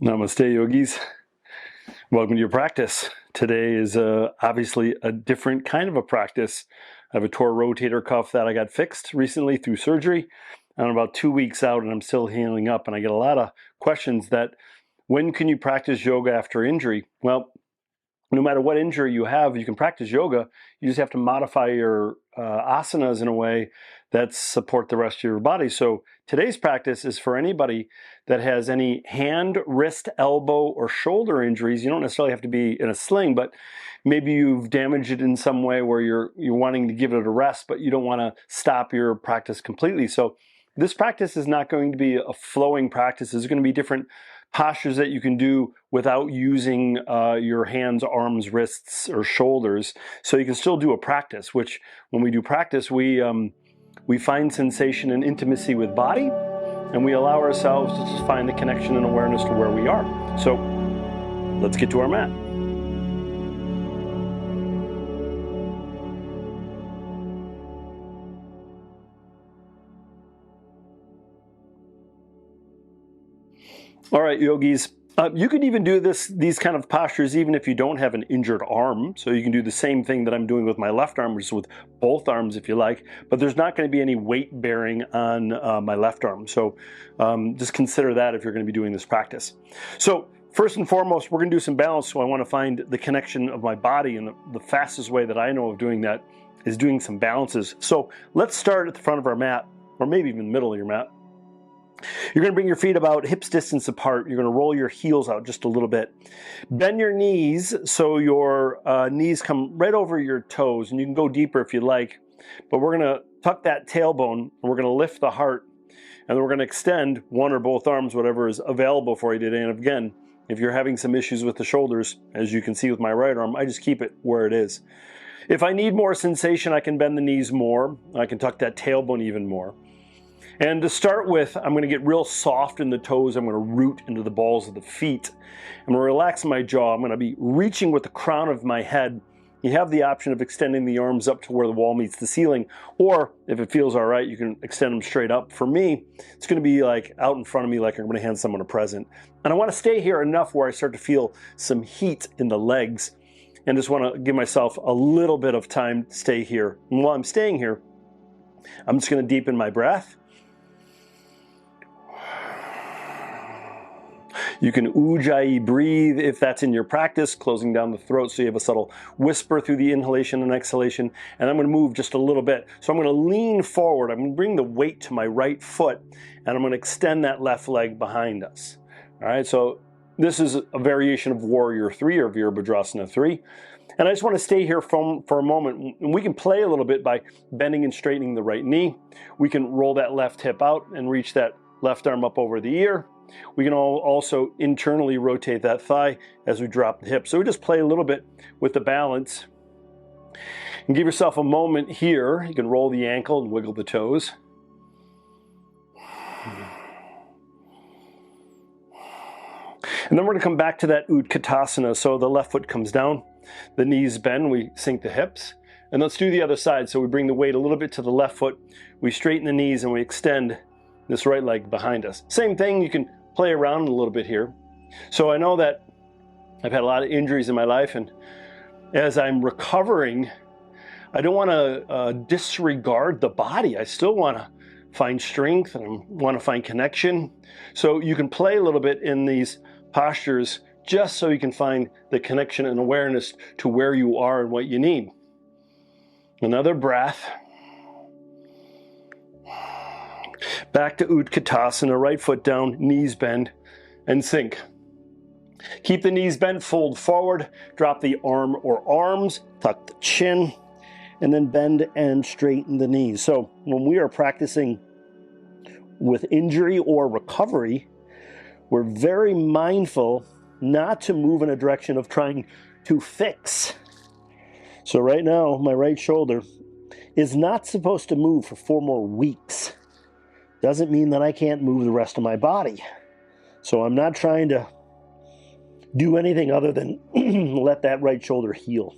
Namaste, yogis. Welcome to your practice. Today is obviously a different kind of a practice. I have a torn rotator cuff that I got fixed recently through surgery. I'm about 2 weeks out and I'm still healing up, and I get a lot of questions that when can you practice yoga after injury? Well, no matter what injury you have, you can practice yoga. You just have to modify your asanas in a way that support the rest of your body. So today's practice is for anybody that has any hand, wrist, elbow, or shoulder injuries. You don't necessarily have to be in a sling, but maybe you've damaged it in some way where you're wanting to give it a rest, but you don't want to stop your practice completely. So this practice is not going to be a flowing practice. There's going to be different postures that you can do without using your hands, arms, wrists, or shoulders. So you can still do a practice, which when we do practice, we find sensation and intimacy with body, and we allow ourselves to just find the connection and awareness to where we are. So let's get to our mat. All right, yogis, you can even do these kind of postures even if you don't have an injured arm. So you can do the same thing that I'm doing with my left arm, which is with both arms if you like, but there's not going to be any weight bearing on my left arm. So just consider that if you're going to be doing this practice. So first and foremost, we're going to do some balance. So I want to find the connection of my body, and the fastest way that I know of doing that is doing some balances. So let's start at the front of our mat, or maybe even the middle of your mat. You're going to bring your feet about hips distance apart. You're going to roll your heels out just a little bit. Bend your knees so your knees come right over your toes, and you can go deeper if you like. But we're going to tuck that tailbone, and we're going to lift the heart, and then we're going to extend one or both arms, whatever is available for you today. And again, if you're having some issues with the shoulders, as you can see with my right arm, I just keep it where it is. If I need more sensation, I can bend the knees more. I can tuck that tailbone even more. And to start with, I'm going to get real soft in the toes. I'm going to root into the balls of the feet. I'm going to relax my jaw. I'm going to be reaching with the crown of my head. You have the option of extending the arms up to where the wall meets the ceiling, or if it feels all right, you can extend them straight up. For me, it's going to be like out in front of me, like I'm going to hand someone a present. And I want to stay here enough where I start to feel some heat in the legs, and just want to give myself a little bit of time to stay here. And while I'm staying here, I'm just going to deepen my breath. You can ujjayi breathe if that's in your practice, closing down the throat so you have a subtle whisper through the inhalation and exhalation. And I'm going to move just a little bit. So I'm going to lean forward. I'm going to bring the weight to my right foot, and I'm going to extend that left leg behind us. All right, so this is a variation of Warrior 3 or Virabhadrasana 3. And I just want to stay here for a moment. And we can play a little bit by bending and straightening the right knee. We can roll that left hip out and reach that left arm up over the ear. We can also internally rotate that thigh as we drop the hip. So we just play a little bit with the balance. And give yourself a moment here. You can roll the ankle and wiggle the toes. And then we're going to come back to that Utkatasana. So the left foot comes down, the knees bend, we sink the hips. And let's do the other side. So we bring the weight a little bit to the left foot, we straighten the knees, and we extend this right leg behind us. Same thing, you can play around a little bit here. So I know that I've had a lot of injuries in my life, and as I'm recovering, I don't want to disregard the body. I still want to find strength and I want to find connection. So you can play a little bit in these postures just so you can find the connection and awareness to where you are and what you need. Another breath. Back to Utkatasana, right foot down, knees bend, and sink. Keep the knees bent, fold forward, drop the arm or arms, tuck the chin, and then bend and straighten the knees. So when we are practicing with injury or recovery, we're very mindful not to move in a direction of trying to fix. So right now, my right shoulder is not supposed to move for 4 more weeks. Doesn't mean that I can't move the rest of my body. So I'm not trying to do anything other than let that right shoulder heal.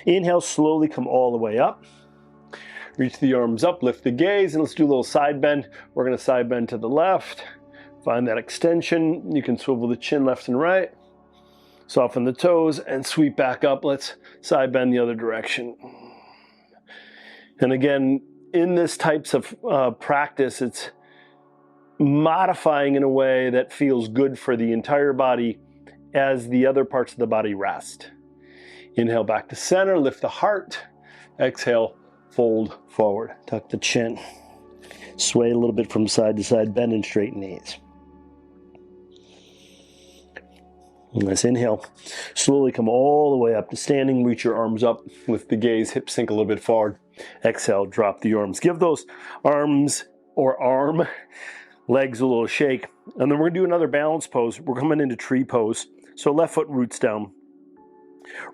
Inhale, slowly come all the way up. Reach the arms up, lift the gaze, and let's do a little side bend. We're going to side bend to the left, Find that extension. You can swivel the chin left and right. Soften the toes and sweep back up. Let's side bend the other direction. And again, in this types of practice, it's modifying in a way that feels good for the entire body as the other parts of the body rest. Inhale back to center, lift the heart. Exhale, fold forward. Tuck the chin. Sway a little bit from side to side, bend and straighten knees. Let's inhale. Slowly come all the way up to standing. Reach your arms up with the gaze. Hips sink a little bit forward. Exhale, drop the arms. Give those arms or arm legs a little shake. And then we're going to do another balance pose. We're coming into tree pose. So left foot roots down.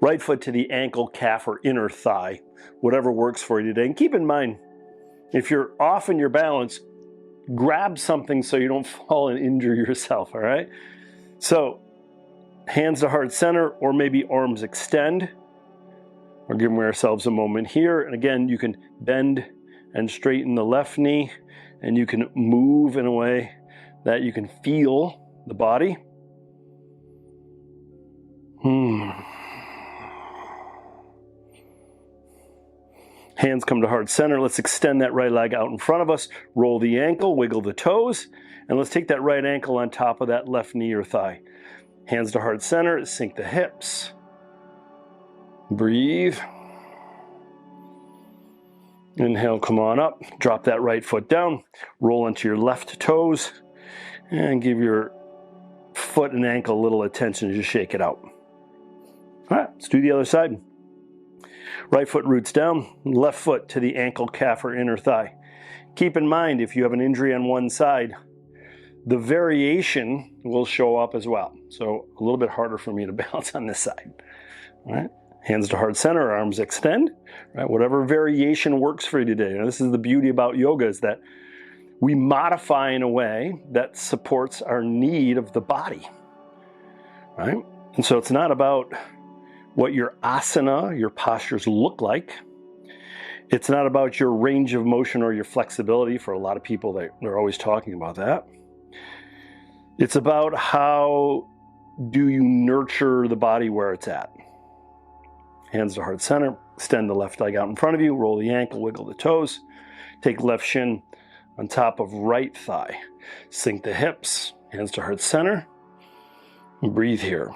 Right foot to the ankle, calf, or inner thigh. Whatever works for you today. And keep in mind, if you're off in your balance, grab something so you don't fall and injure yourself, all right? So hands to heart center, or maybe arms extend. We're giving ourselves a moment here. And again, you can bend and straighten the left knee, and you can move in a way that you can feel the body. Hands come to heart center. Let's extend that right leg out in front of us. Roll the ankle, wiggle the toes, and let's take that right ankle on top of that left knee or thigh. Hands to heart center, sink the hips. Breathe. Inhale, come on up. Drop that right foot down. Roll into your left toes and give your foot and ankle a little attention. Just shake it out. All right, let's do the other side. Right foot roots down, left foot to the ankle, calf, or inner thigh. Keep in mind, if you have an injury on one side, the variation will show up as well. So a little bit harder for me to balance on this side. All right, hands to heart center, arms extend. Right, whatever variation works for you today. Now, this is the beauty about yoga, is that we modify in a way that supports our need of the body. Right, and so it's not about what your asana, your postures look like. It's not about your range of motion or your flexibility. For a lot of people, they're always talking about that. It's about how do you nurture the body where it's at. Hands to heart center, extend the left leg out in front of you, roll the ankle, wiggle the toes, take left shin on top of right thigh. Sink the hips, hands to heart center, and breathe here.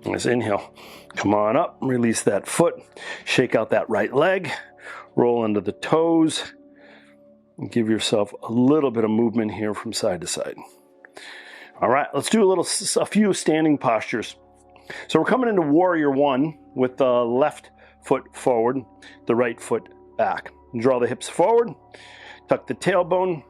Let's inhale. Come on up, release that foot, shake out that right leg, roll into the toes, and give yourself a little bit of movement here from side to side. All right, let's do a few standing postures. So we're coming into warrior one with the left foot forward, the right foot back. Draw the hips forward, tuck the tailbone,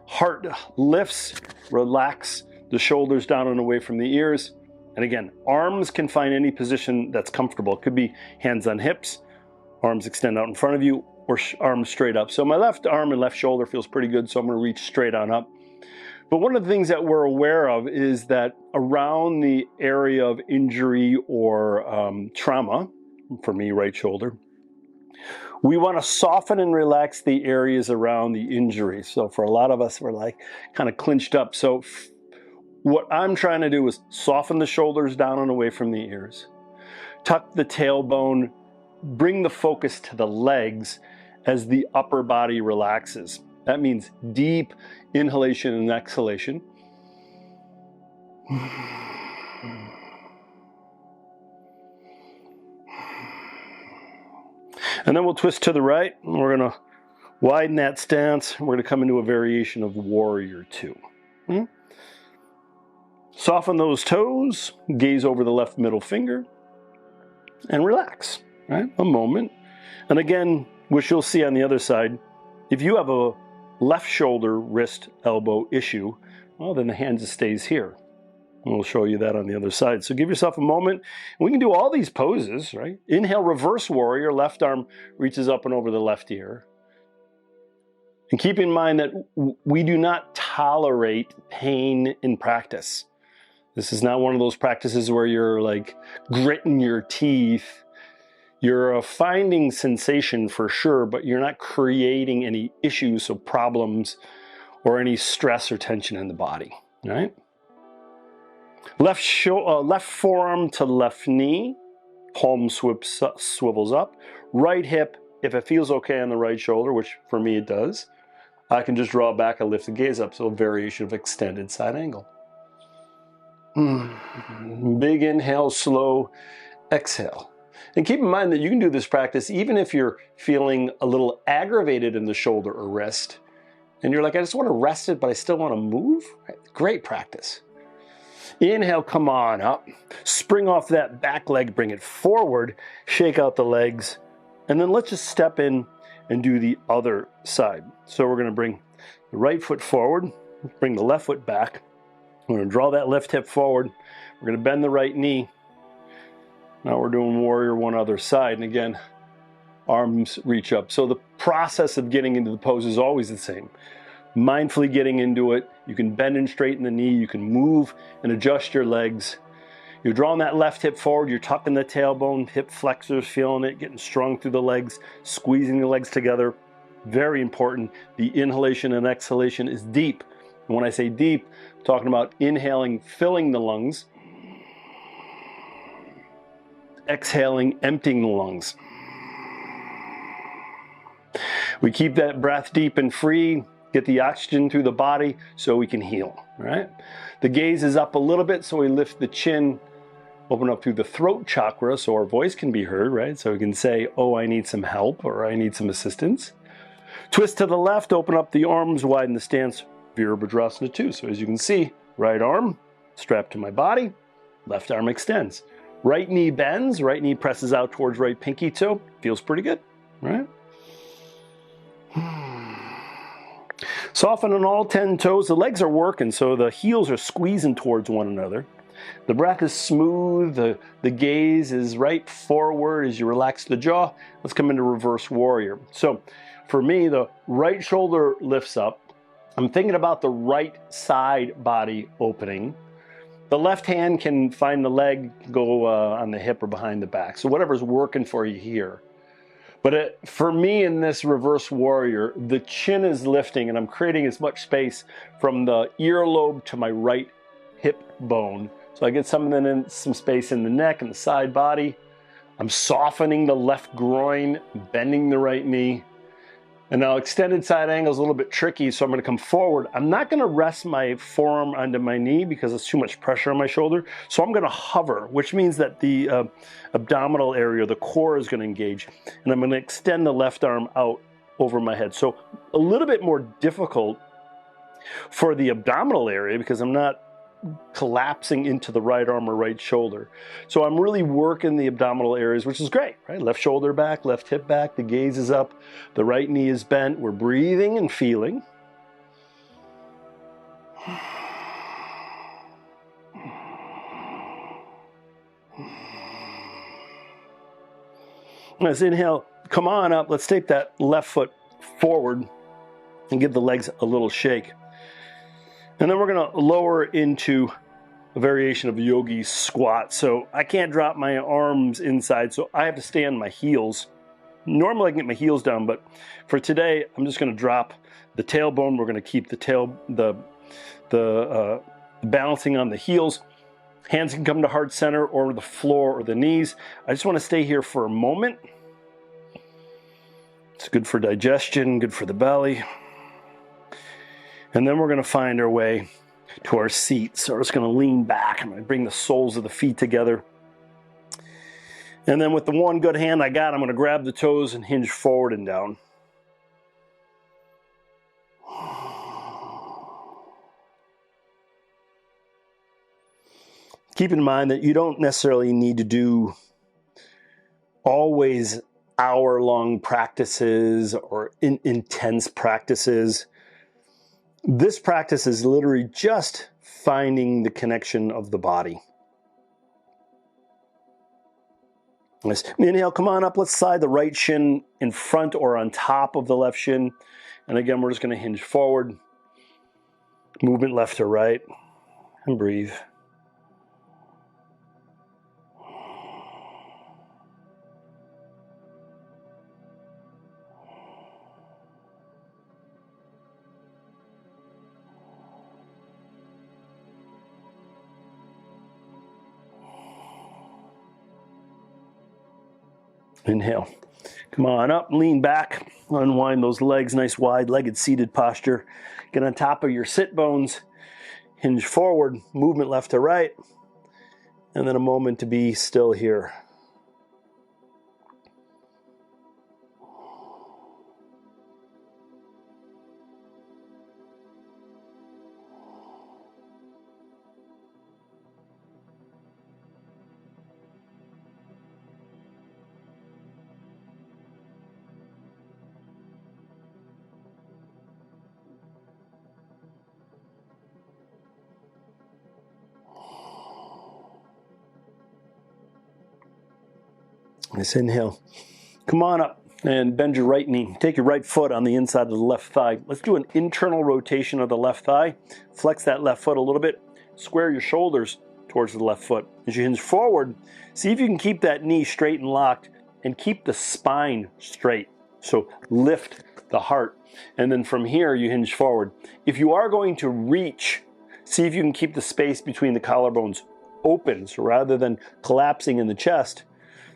heart lifts, relax the shoulders down and away from the ears. And again, arms can find any position that's comfortable. It could be hands on hips, arms extend out in front of you, or arms straight up. So my left arm and left shoulder feels pretty good, so I'm going to reach straight on up. But one of the things that we're aware of is that around the area of injury or trauma, for me, right shoulder, we want to soften and relax the areas around the injury. So for a lot of us, we're like kind of clinched up. So what I'm trying to do is soften the shoulders down and away from the ears. Tuck the tailbone, bring the focus to the legs as the upper body relaxes. That means deep inhalation and exhalation. And then we'll twist to the right. And we're going to widen that stance. We're going to come into a variation of warrior two. Soften those toes, gaze over the left middle finger, and relax, right? A moment. And again, which you'll see on the other side, if you have a left shoulder, wrist, elbow issue, well, then the hand just stays here. And we'll show you that on the other side. So give yourself a moment. We can do all these poses, right? Inhale, reverse warrior, left arm reaches up and over the left ear. And keep in mind that we do not tolerate pain in practice. This is not one of those practices where you're like gritting your teeth. You're finding sensation for sure, but you're not creating any issues or problems or any stress or tension in the body, right? Left forearm to left knee, palm swivels up. Right hip, if it feels okay on the right shoulder, which for me it does, I can just draw back and lift the gaze up, so a variation of extended side angle. Big inhale, slow exhale. And keep in mind that you can do this practice even if you're feeling a little aggravated in the shoulder or wrist, and you're like, I just want to rest it, but I still want to move. Great practice. Inhale, come on up. Spring off that back leg, bring it forward, shake out the legs, and then let's just step in and do the other side. So we're going to bring the right foot forward, bring the left foot back. We're going to draw that left hip forward. We're going to bend the right knee. Now we're doing warrior one other side, and again, arms reach up. So the process of getting into the pose is always the same. Mindfully getting into it. You can bend and straighten the knee. You can move and adjust your legs. You're drawing that left hip forward. You're tucking the tailbone, hip flexors, feeling it, getting strong through the legs, squeezing the legs together. Very important. The inhalation and exhalation is deep. And when I say deep, I'm talking about inhaling, filling the lungs. Exhaling, emptying the lungs. We keep that breath deep and free, get the oxygen through the body so we can heal, right? The gaze is up a little bit, so we lift the chin, open up through the throat chakra so our voice can be heard, right? So we can say, oh, I need some help, or I need some assistance. Twist to the left, open up the arms, widen the stance, Virabhadrasana 2. So as you can see, right arm strapped to my body, left arm extends. Right knee bends, right knee presses out towards right pinky toe. Feels pretty good, right? Soften on all 10 toes. The legs are working, so the heels are squeezing towards one another. The breath is smooth. The gaze is right forward as you relax the jaw. Let's come into reverse warrior. So for me, the right shoulder lifts up. I'm thinking about the right side body opening. The left hand can find the leg, go on the hip or behind the back. So whatever's working for you here. But for me in this reverse warrior, the chin is lifting and I'm creating as much space from the earlobe to my right hip bone. So I get some space in the neck and the side body. I'm softening the left groin, bending the right knee. And now extended side angle is a little bit tricky, so I'm going to come forward. I'm not going to rest my forearm onto my knee because it's too much pressure on my shoulder. So I'm going to hover, which means that the abdominal area, the core is going to engage. And I'm going to extend the left arm out over my head. So a little bit more difficult for the abdominal area because I'm not collapsing into the right arm or right shoulder. So I'm really working the abdominal areas, which is great, right? Left shoulder back, left hip back, the gaze is up, the right knee is bent. We're breathing and feeling. Let's inhale, come on up. Let's take that left foot forward and give the legs a little shake. And then we're going to lower into a variation of yogi squat. So I can't drop my arms inside, so I have to stay on my heels. Normally I can get my heels down, but for today, I'm just going to drop the tailbone. We're going to keep the balancing on the heels. Hands can come to heart center or the floor or the knees. I just want to stay here for a moment. It's good for digestion, good for the belly. And then we're going to find our way to our seat. So we're just going to lean back. I'm going to bring the soles of the feet together. And then with the one good hand I got, I'm going to grab the toes and hinge forward and down. Keep in mind that you don't necessarily need to do always hour-long practices or intense practices. This practice is literally just finding the connection of the body. Let's inhale, come on up. Let's slide the right shin in front or on top of the left shin. And again, we're just going to hinge forward. Movement left to right. And breathe. Inhale. Come on up, lean back, unwind those legs, nice wide-legged seated posture. Get on top of your sit bones, hinge forward, movement left to right, and then a moment to be still here. Nice inhale. Come on up and bend your right knee. Take your right foot on the inside of the left thigh. Let's do an internal rotation of the left thigh. Flex that left foot a little bit. Square your shoulders towards the left foot. As you hinge forward, see if you can keep that knee straight and locked and keep the spine straight. So lift the heart. And then from here, you hinge forward. If you are going to reach, see if you can keep the space between the collarbones open. So rather than collapsing in the chest,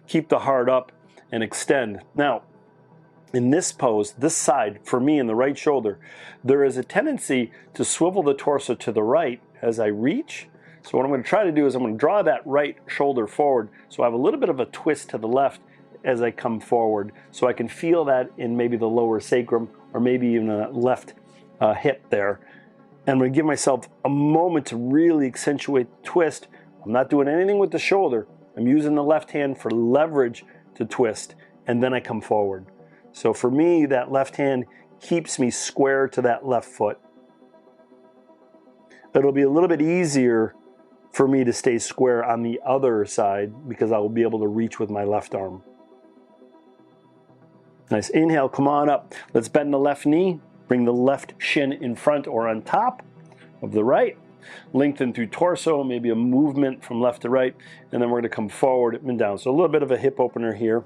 keep the heart up and extend. Now, in this pose, this side, for me in the right shoulder, there is a tendency to swivel the torso to the right as I reach. So what I'm going to try to do is I'm going to draw that right shoulder forward so I have a little bit of a twist to the left as I come forward. So I can feel that in maybe the lower sacrum or maybe even a left hip there. And I'm going to give myself a moment to really accentuate the twist. I'm not doing anything with the shoulder. I'm using the left hand for leverage to twist, and then I come forward. So for me, that left hand keeps me square to that left foot. It'll be a little bit easier for me to stay square on the other side because I will be able to reach with my left arm. Nice. Inhale, come on up. Let's bend the left knee. Bring the left shin in front or on top of the right. Lengthen through torso, maybe a movement from left to right, and then we're going to come forward and down. So a little bit of a hip opener here.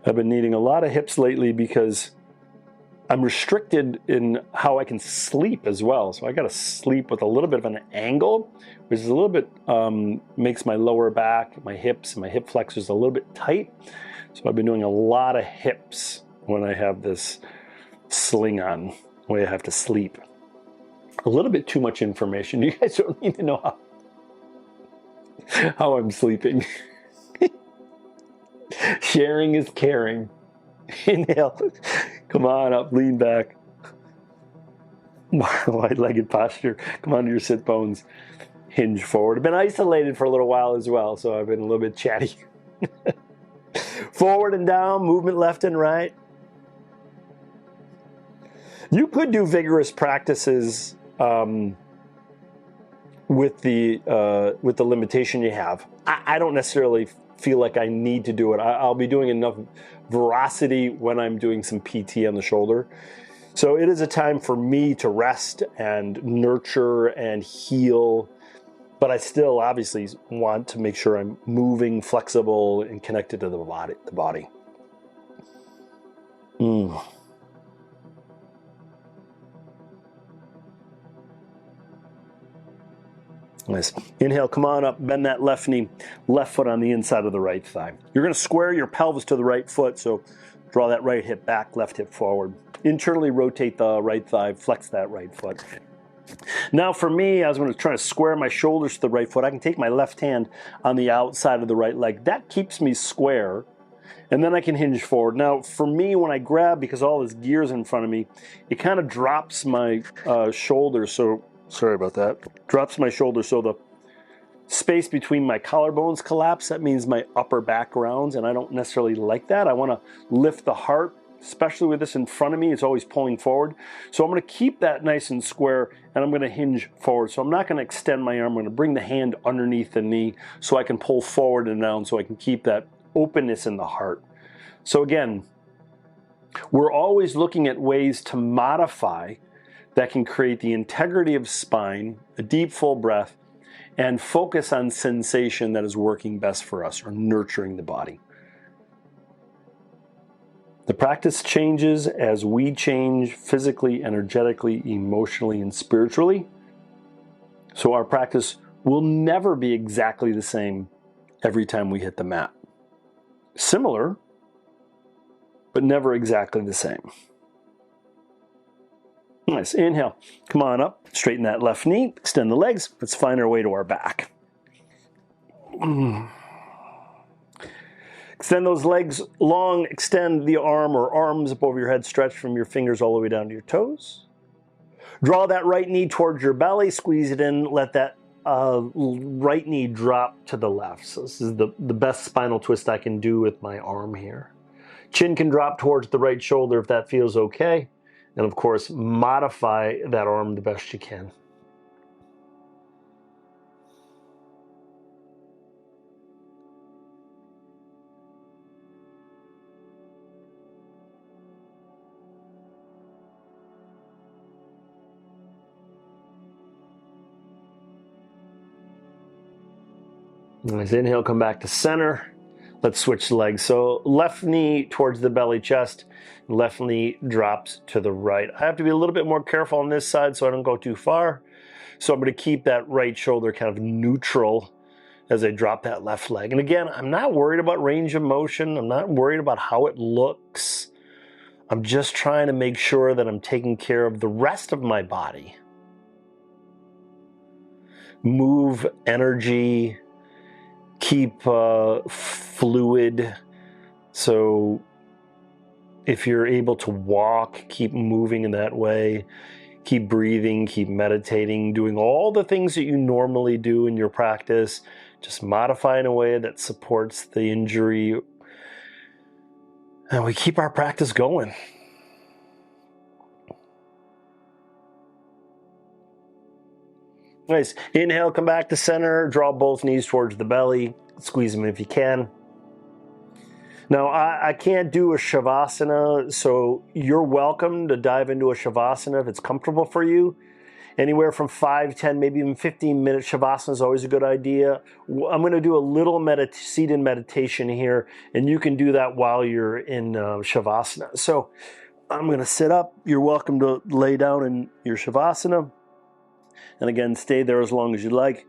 I've been needing a lot of hips lately because I'm restricted in how I can sleep as well. So I got to sleep with a little bit of an angle, which is a little bit, makes my lower back, my hips, and my hip flexors a little bit tight. So I've been doing a lot of hips when I have this sling on, the way I have to sleep. A little bit too much information. You guys don't need to know how I'm sleeping. Sharing is caring. Inhale. Come on up, lean back. Wide-legged posture. Come on to your sit bones. Hinge forward. I've been isolated for a little while as well, so I've been a little bit chatty. Forward and down, movement left and right. You could do vigorous practices with the limitation you have. I don't necessarily feel like I need to do it. I'll be doing enough veracity when I'm doing some PT on the shoulder. So it is a time for me to rest and nurture and heal. But I still obviously want to make sure I'm moving, flexible, and connected to the body. Nice. Inhale, come on up, bend that left knee, left foot on the inside of the right thigh. You're going to square your pelvis to the right foot, so draw that right hip back, left hip forward. Internally rotate the right thigh, flex that right foot. Now for me, I was going to try to square my shoulders to the right foot. I can take my left hand on the outside of the right leg. That keeps me square, and then I can hinge forward. Now for me, when I grab, because all this gear's in front of me, it kind of drops my shoulders, so sorry about that. Drops my shoulder so the space between my collarbones collapse. That means my upper back rounds, and I don't necessarily like that. I want to lift the heart, especially with this in front of me. It's always pulling forward. So I'm going to keep that nice and square, and I'm going to hinge forward. So I'm not going to extend my arm. I'm going to bring the hand underneath the knee so I can pull forward and down so I can keep that openness in the heart. So again, we're always looking at ways to modify that can create the integrity of spine, a deep full breath, and focus on sensation that is working best for us or nurturing the body. The practice changes as we change physically, energetically, emotionally, and spiritually. So our practice will never be exactly the same every time we hit the mat. Similar, but never exactly the same. Nice. Inhale. Come on up. Straighten that left knee. Extend the legs. Let's find our way to our back. Extend those legs long. Extend the arm or arms up over your head. Stretch from your fingers all the way down to your toes. Draw that right knee towards your belly. Squeeze it in. Let that right knee drop to the left. So this is the best spinal twist I can do with my arm here. Chin can drop towards the right shoulder if that feels okay. And of course, modify that arm the best you can. Nice. Inhale, come back to center. Let's switch legs. So left knee towards the belly chest, left knee drops to the right. I have to be a little bit more careful on this side so I don't go too far. So I'm going to keep that right shoulder kind of neutral as I drop that left leg. And again, I'm not worried about range of motion. I'm not worried about how it looks. I'm just trying to make sure that I'm taking care of the rest of my body. Move energy, keep fluid. So if you're able to walk, keep moving in that way. Keep breathing, keep meditating, doing all the things that you normally do in your practice. Just modify in a way that supports the injury. And we keep our practice going. Nice. Inhale, come back to center. Draw both knees towards the belly. Squeeze them if you can. Now, I can't do a Shavasana, so you're welcome to dive into a Shavasana if it's comfortable for you. Anywhere from 5, 10, maybe even 15-minute Shavasana is always a good idea. I'm going to do a little seated meditation here, and you can do that while you're in Shavasana. So I'm going to sit up. You're welcome to lay down in your Shavasana. And again, stay there as long as you like.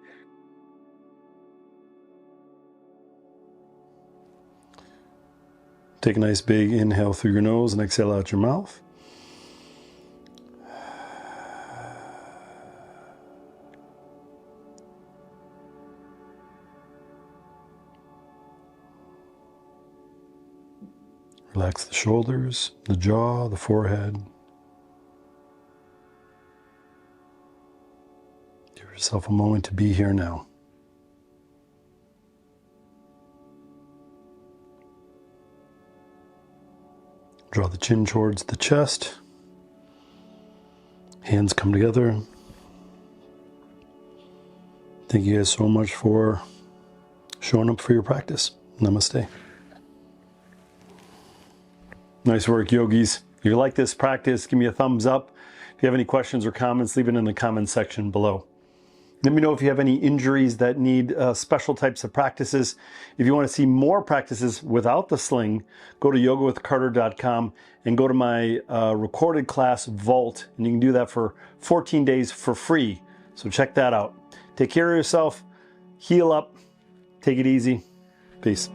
Take a nice big inhale through your nose and exhale out your mouth. Relax the shoulders, the jaw, the forehead. Give yourself a moment to be here now. Draw the chin towards the chest. Hands come together. Thank you guys so much for showing up for your practice. Namaste. Nice work, yogis. If you like this practice, give me a thumbs up. If you have any questions or comments, leave it in the comment section below. Let me know if you have any injuries that need special types of practices. If you want to see more practices without the sling, go to yogawithcarter.com and go to my recorded class Vault, and you can do that for 14 days for free. So check that out. Take care of yourself, heal up, take it easy. Peace.